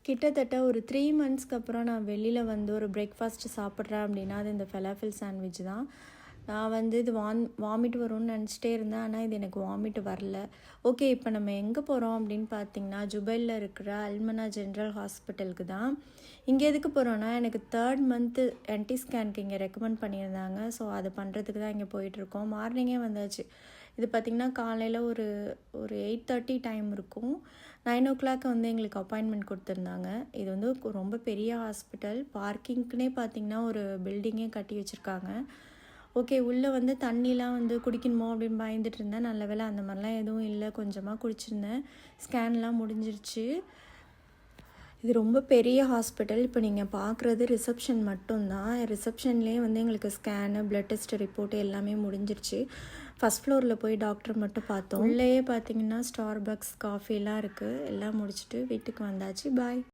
கிட்டத்தட்ட ஒரு 3 மந்த்ஸ்க்கு அப்புறம் நான் வெளியில வந்து ஒரு பிரேக்ஃபாஸ்ட் சாப்பிட்றேன் அப்படின்னா, அது இந்த ஃபெலாஃபில் சாண்ட்விச் தான். நான் வந்து இது வாமிட் வரும்னு நெனச்சிட்டே இருந்தேன். ஆனா, இது எனக்கு வாமிட் வரல. ஓகே, இப்ப நம்ம எங்க போறோம் அப்படின்னு பார்த்தீங்கன்னா, ஜுபைல்ல இருக்கிற அல்மனா ஜெனரல் ஹாஸ்பிட்டலுக்கு தான். இங்க எதுக்கு போறோம்னா, எனக்கு 3 மந்த்து என்டி ஸ்கேனுக்கு இங்க ரெக்கமெண்ட் பண்ணியிருந்தாங்க. ஸோ, அது பண்ணுறதுக்கு தான் இங்க போயிட்டுருக்கோம். மார்னிங்கே வந்தாச்சு. இது பார்த்திங்கன்னா, காலையில் ஒரு ஒரு 8:30 டைம் இருக்கும். 9:00 வந்து எங்களுக்கு அப்பாயின்மெண்ட் கொடுத்துருந்தாங்க. இது வந்து ரொம்ப பெரிய ஹாஸ்பிட்டல். பார்க்கிங்க்குனே பார்த்திங்கன்னா ஒரு பில்டிங்கே கட்டி வச்சுருக்காங்க. ஓகே, உள்ளே வந்து தண்ணிலாம் வந்து குடிக்கணுமோ அப்படின்னு பயந்துட்டு இருந்தேன். நல்ல வேளை அந்த மாதிரிலாம் எதுவும் இல்லை. கொஞ்சமாக குடிச்சிருந்தேன். ஸ்கேன்லாம் முடிஞ்சிருச்சு. இது ரொம்ப பெரிய ஹாஸ்பிட்டல். இப்போ நீங்கள் பார்க்குறது ரிசப்ஷன் மட்டும்தான். ரிசப்ஷன்லேயே வந்து எங்களுக்கு ஸ்கேனு, பிளட் டெஸ்ட் ரிப்போர்ட்டு எல்லாமே முடிஞ்சிருச்சு. ஃபஸ்ட் ஃப்ளோரில் போய் டாக்டர் மட்டும் பார்த்தோம். உள்ளேயே பார்த்தீங்கன்னா ஸ்டார்பக்ஸ் காஃபிலாம் இருக்குது. எல்லாம் முடிச்சுட்டு வீட்டுக்கு வந்தாச்சு. பாய்.